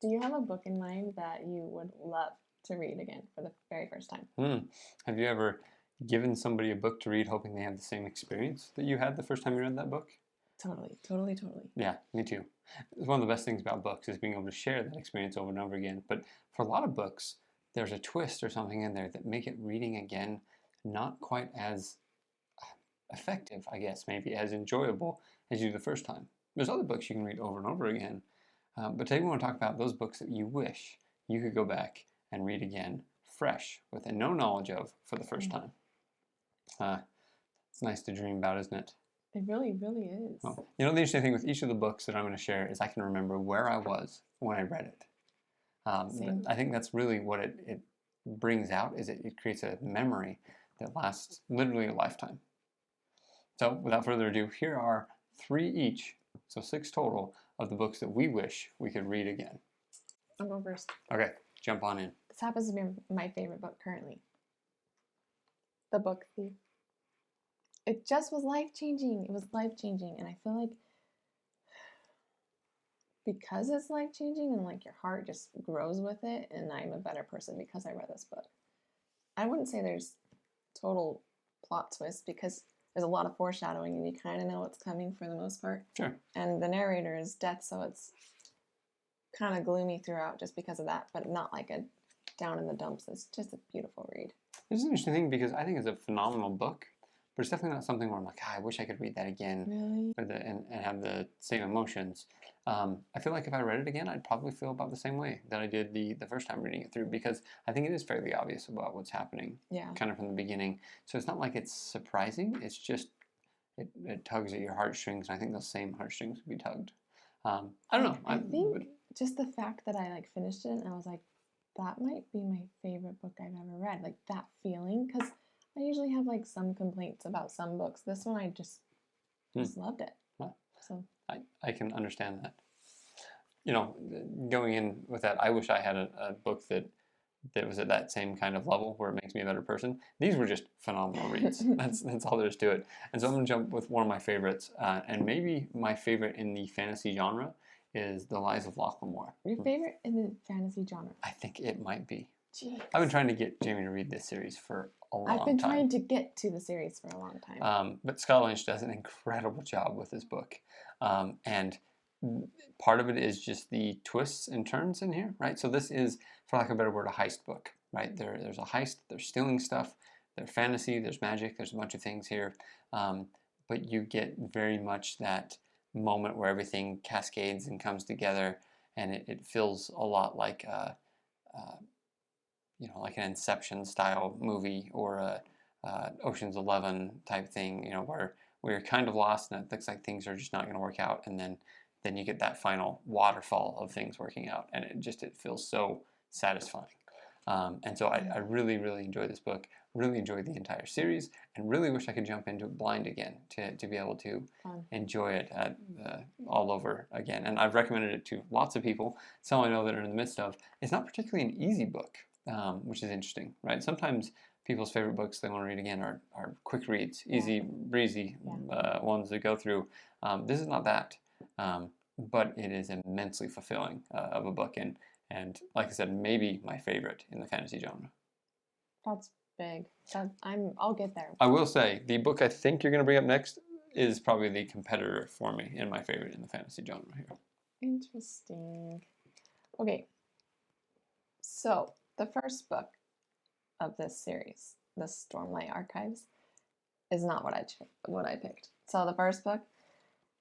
Do you have a book in mind that you would love to read again for the very first time? Have you ever given somebody a book to read hoping they have the same experience that you had the first time you read that book? Totally, totally, totally. Yeah, me too. One of the best things about books is being able to share that experience over and over again. But for a lot of books, there's a twist or something in there that make it reading again not quite as effective, I guess, maybe as enjoyable as you do the first time. There's other books you can read over and over again. But today we want to talk about those books that you wish you could go back and read again fresh with no knowledge of for the first time. It's nice to dream about, isn't it? It really, really is. Well, the interesting thing with each of the books that I'm going to share is I can remember where I was when I read it. I think that's really what it brings out, is it creates a memory that lasts literally a lifetime. So without further ado, here are 3 each, so 6 total, of the books that we wish we could read again. I'll go first. Okay, jump on in. This happens to be my favorite book currently. The Book Thief. It just was life-changing. It was life-changing. And I feel like because it's life-changing and like your heart just grows with it, and I'm a better person because I read this book. I wouldn't say there's total plot twists because there's a lot of foreshadowing and you kind of know what's coming for the most part. Sure. And the narrator is death, so it's kind of gloomy throughout just because of that, but not like a down in the dumps. It's just a beautiful read. This is an interesting thing because I think it's a phenomenal book, but it's definitely not something where I'm like, I wish I could read that again. Really? And have the same emotions. I feel like if I read it again, I'd probably feel about the same way that I did the first time reading it through, because I think it is fairly obvious about what's happening, kind of from the beginning. So it's not like it's surprising. It's just it tugs at your heartstrings, and I think those same heartstrings would be tugged. I don't know. I think just the fact that I like finished it and I was like, that might be my favorite book I've ever read. Like that feeling, because I usually have like some complaints about some books. This one I just loved it. So I can understand that. Going in with that, I wish I had a book that was at that same kind of level where it makes me a better person. These were just phenomenal reads. That's all there is to it. And so I'm going to jump with one of my favorites, and maybe my favorite in the fantasy genre is The Lies of Locke Lamore. Your favorite in the fantasy genre? I think it might be. Jeez. I've been trying to get Jamie to read this series for a long time. I've been trying to get to the series for a long time. But Scott Lynch does an incredible job with this book. And part of it is just the twists and turns in here, right? So this is, for lack of a better word, a heist book, right? There's a heist, there's stealing stuff, there's fantasy, there's magic, there's a bunch of things here. But you get very much that moment where everything cascades and comes together, and it feels a lot like like an Inception style movie, or a Ocean's 11 type thing, where you're kind of lost and it looks like things are just not going to work out, and then you get that final waterfall of things working out, and it feels so satisfying. And so I really, really enjoy this book, really enjoyed the entire series, and really wish I could jump into it blind again to be able to enjoy it all over again. And I've recommended it to lots of people, some I know that are in the midst of. It's not particularly an easy book, which is interesting, right? Sometimes people's favorite books they want to read again are quick reads, easy, breezy ones to go through. This is not that, but it is immensely fulfilling of a book, and like I said, maybe my favorite in the fantasy genre. That's big. I'll get there. I will say, the book I think you're going to bring up next is probably the competitor for me in my favorite in the fantasy genre here. Interesting. Okay. So, the first book of this series, the Stormlight Archives, is not what I picked. So the first book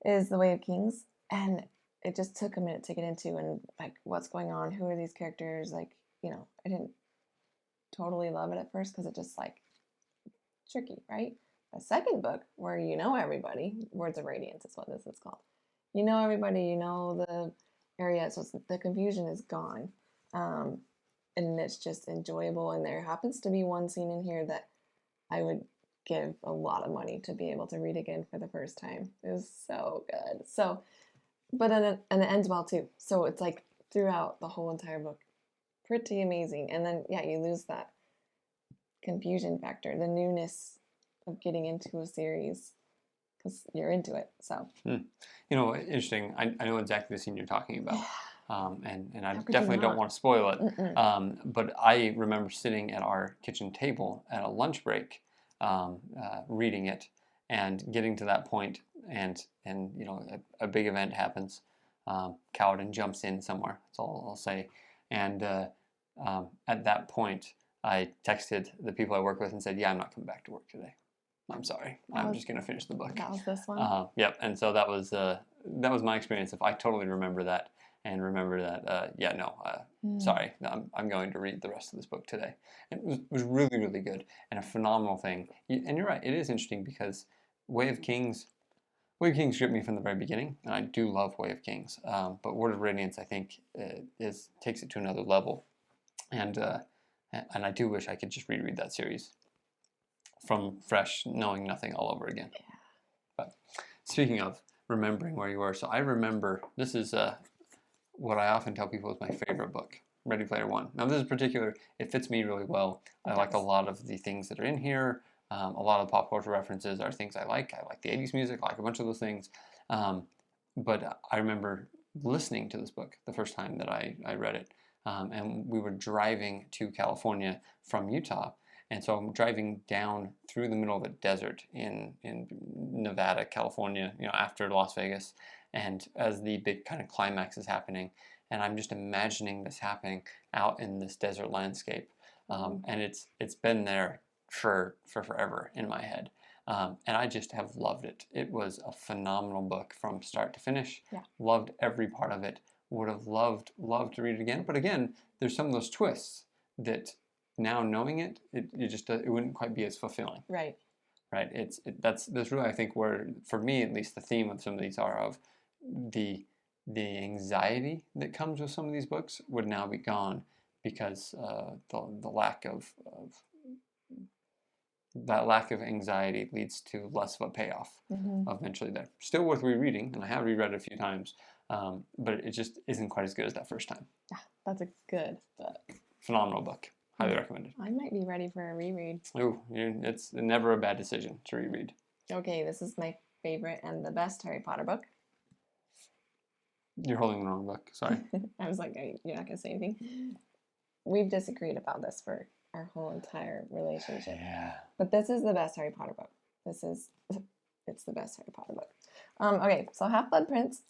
is The Way of Kings, and it just took a minute to get into, and like what's going on, who are these characters, like, I didn't totally love it at first because it just like tricky, right? The second book, where everybody, Words of Radiance is what this is called. Everybody, the area, so the confusion is gone. And it's just enjoyable, and there happens to be one scene in here that I would give a lot of money to be able to read again for the first time. It was so good. And it ends well too. So it's like throughout the whole entire book, pretty amazing. And then you lose that confusion factor, the newness of getting into a series, because you're into it. So interesting. I know exactly the scene you're talking about. and I How could you definitely don't not? want to spoil it. Mm-mm. But I remember sitting at our kitchen table at a lunch break, reading it, and getting to that point, and you know, a big event happens. Kaladin jumps in somewhere. That's all I'll say. And at that point, I texted the people I work with and said, "Yeah, I'm not coming back to work today. I'm sorry. I'm just going to finish the book." That was this one? Yep. And so that was my experience. If I totally remember that and remember that, yeah, no, sorry, I'm going to read the rest of this book today. And it was really, really good and a phenomenal thing. And you're right. It is interesting because Way of Kings gripped me from the very beginning, and I do love Way of Kings. But Word of Radiance, I think, takes it to another level, and I do wish I could just reread that series from fresh, knowing nothing all over again. Yeah. But speaking of remembering where you were, so I remember this is what I often tell people is my favorite book, Ready Player One. Now this is particular; it fits me really well. I like a lot of the things that are in here. A lot of the pop culture references are things I like. I like the 80s music, I like a bunch of those things. But I remember listening to this book the first time that I read it. And we were driving to California from Utah. And so I'm driving down through the middle of a desert in Nevada, California, you know, after Las Vegas. And as the big kind of climax is happening, and I'm just imagining this happening out in this desert landscape. And it's been there for forever in my head. And I just have loved it. It was a phenomenal book from start to finish. Yeah. Loved every part of it. Would have loved to read it again. But again, there's some of those twists that now knowing it wouldn't quite be as fulfilling. Right. Right. That's really, I think, where, for me at least, the theme of some of these are of the anxiety that comes with some of these books would now be gone because the lack of that lack of anxiety leads to less of a payoff eventually there. Still worth rereading, and I have reread it a few times, but it just isn't quite as good as that first time. Yeah, that's a good book. Phenomenal book. Highly recommended. I might be ready for a reread. Ooh, it's never a bad decision to reread. Okay, this is my favorite and the best Harry Potter book. You're holding the wrong book. Sorry. I was like, you're not going to say anything. We've disagreed about this for our whole entire relationship. Yeah. But this is the best Harry Potter book. It's the best Harry Potter book. Okay, so Half-Blood Prince.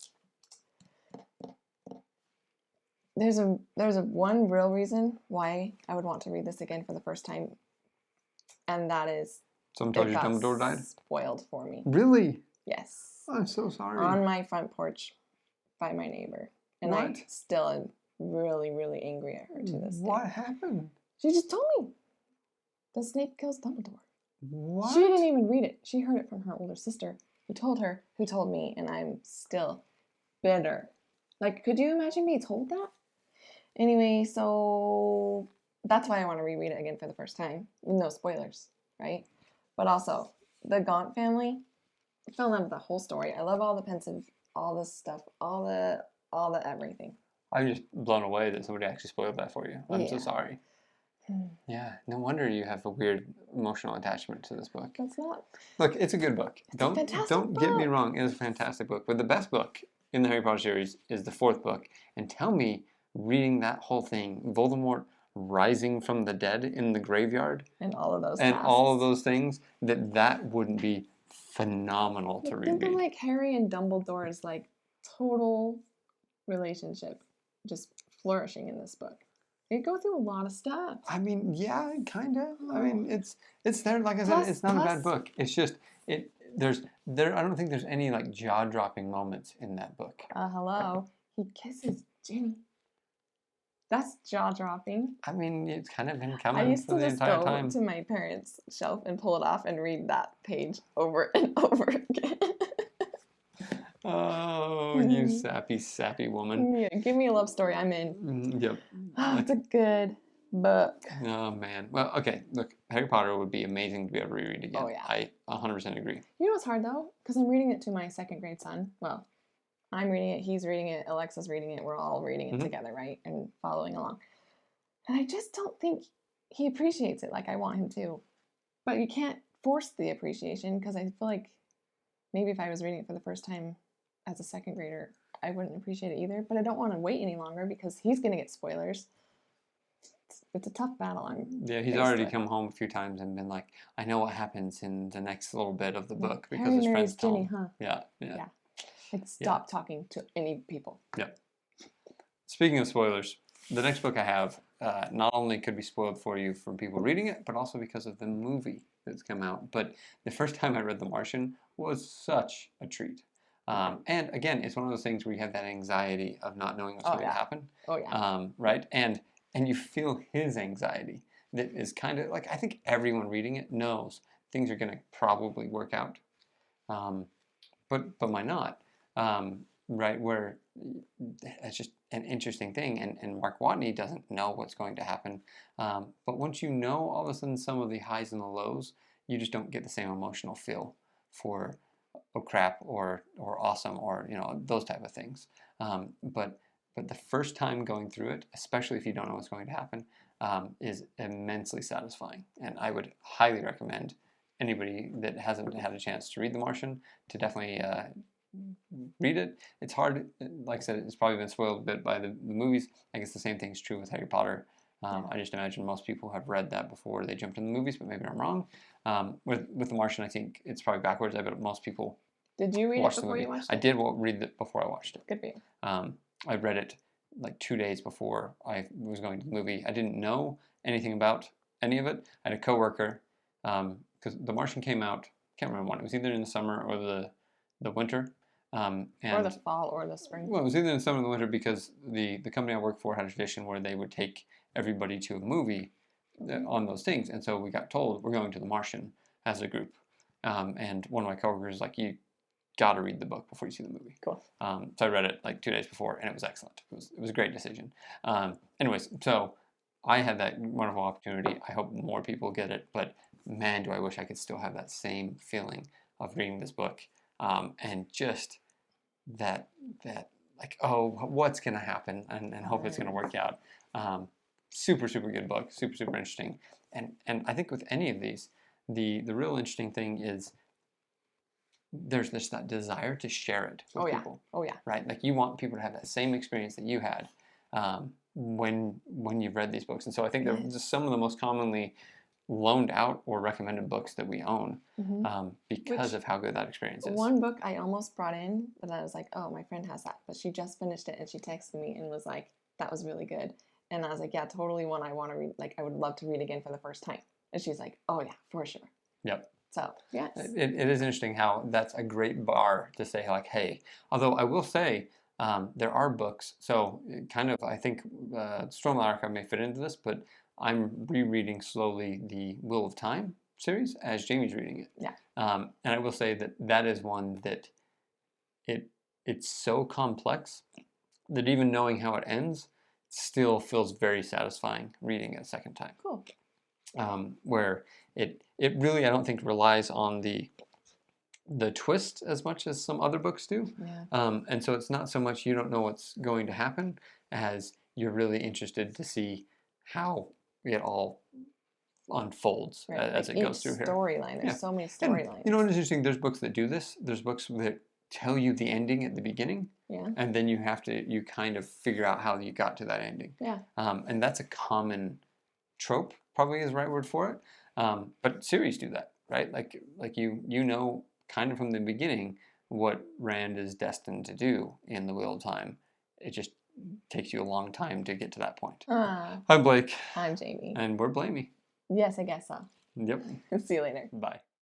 There's a one real reason why I would want to read this again for the first time, and that is Someone told you Dumbledore died? Spoiled for me. Really? Yes. I'm so sorry. On my front porch by my neighbor. And What? I still am really, really angry at her to this day. What happened? She just told me. The Snape kills Dumbledore. What? She didn't even read it. She heard it from her older sister, who told me, and I'm still bitter. Like, could you imagine being told that? Anyway, so that's why I want to reread it again for the first time. With no spoilers, right? But also, the Gaunt family, I fell in love with the whole story. I love all the pensive, all the stuff, all the everything. I'm just blown away that somebody actually spoiled that for you. I'm so Yeah. sorry. Yeah, no wonder you have a weird emotional attachment to this book. That's not. Look, it's a good book. Don't get me book. wrong, it is a fantastic book. But the best book in the Harry Potter series is the fourth book. And tell me, reading that whole thing, Voldemort rising from the dead in the graveyard, And all of those and tasks. all of those things, that wouldn't be phenomenal to reread. Think of like Harry and Dumbledore's like total relationship just flourishing in this book. They go through a lot of stuff. I mean, yeah, kind of. I mean, it's there. Like I said, it's not a bad book. It's just I don't think there's any like jaw-dropping moments in that book. Hello. He kisses Ginny. That's jaw-dropping. I mean, it's kind of been I coming used for to the just entire go time. to my parents' shelf and pull it off and read that page over and over again. Oh, you sappy woman. Yeah, give me a love story. I'm in. Yep. Oh, it's a good book. Oh, man. Well, okay. Look, Harry Potter would be amazing to be able to reread again. Oh, yeah. I 100% agree. You know what's hard, though? Because I'm reading it to my second grade son. Well, I'm reading it, he's reading it, Alexa's reading it. We're all reading it together, right? And following along. And I just don't think he appreciates it like I want him to. But you can't force the appreciation because I feel like maybe if I was reading it for the first time as a second grader, I wouldn't appreciate it either. But I don't want to wait any longer because he's going to get spoilers. It's a tough battle. Yeah, he's already come home a few times and been like, I know what happens in the next little bit of the book because Harry his friends marries tell Ginny, him. huh? Yeah. Like, stop talking to any people. Yep. Speaking of spoilers, the next book I have not only could be spoiled for you from people reading it, but also because of the movie that's come out. But the first time I read The Martian was such a treat. And again, it's one of those things where you have that anxiety of not knowing what's going to happen. Oh, yeah. Right? And you feel his anxiety that is kind of like, I think everyone reading it knows things are going to probably work out. But might not. Right? Where it's just an interesting thing. And Mark Watney doesn't know what's going to happen. But once you know, all of a sudden, some of the highs and the lows, you just don't get the same emotional feel for, oh crap, or awesome, or those type of things. But the first time going through it, especially if you don't know what's going to happen, is immensely satisfying. And I would highly recommend anybody that hasn't had a chance to read The Martian to definitely read it. It's hard, like I said, it's probably been spoiled a bit by the movies. I guess the same thing's true with Harry Potter. I just imagine most people have read that before they jumped in the movies, but maybe I'm wrong. With The Martian, I think it's probably backwards. I bet most people Did you read it watched the before movie. you watched it? I did read it before I watched it. Good for you. I read it like 2 days before I was going to the movie. I didn't know anything about any of it. I had a coworker, because The Martian came out, can't remember when. It was either in the summer or the winter. Or the fall or the spring. Well, it was either in the summer or the winter because the company I worked for had a tradition where they would take everybody to a movie on those things. And so we got told, we're going to The Martian as a group. And one of my coworkers was like, you got to read the book before you see the movie. Cool. So I read it like 2 days before, and it was excellent. It was a great decision. Anyways, so I had that wonderful opportunity. I hope more people get it, but man, do I wish I could still have that same feeling of reading this book, and just that like, oh, what's going to happen, and hope it's going to work out. Super good book, super interesting, and I think with any of these, the real interesting thing is there's that desire to share it with people. Oh yeah. Right? Like you want people to have that same experience that you had when you've read these books. And so I think they're just some of the most commonly loaned out or recommended books that we own, because of how good that experience is. One book I almost brought in, but I was like, oh, my friend has that. But she just finished it and she texted me and was like, that was really good. And I was like, yeah, totally one I want to read. Like, I would love to read again for the first time. And she's like, oh yeah, for sure. Yep. So, yes. It is interesting how that's a great bar to say, like, hey, although I will say there are books, so kind of, I think Stormlight Archive may fit into this, but I'm rereading slowly the Wheel of Time series as Jamie's reading it. Yeah. And I will say that is one that it's so complex that even knowing how it ends still feels very satisfying reading it a second time. Cool. Where it really, I don't think, relies on the twist as much as some other books do. Yeah. And so it's not so much you don't know what's going to happen as you're really interested to see how it all unfolds as it goes through here. Storyline. There's so many storylines. You know what is interesting? There's books that do this. There's books that tell you the ending at the beginning. Yeah. And then you kind of figure out how you got to that ending. Yeah. And that's a common trope, probably is the right word for it. But series do that, right? Like you know kind of from the beginning what Rand is destined to do in the Wheel of Time. It just takes you a long time to get to that point. I'm Blake. I'm Jamie. And we're Blamey. Yes, I guess so. Yep. See you later. Bye.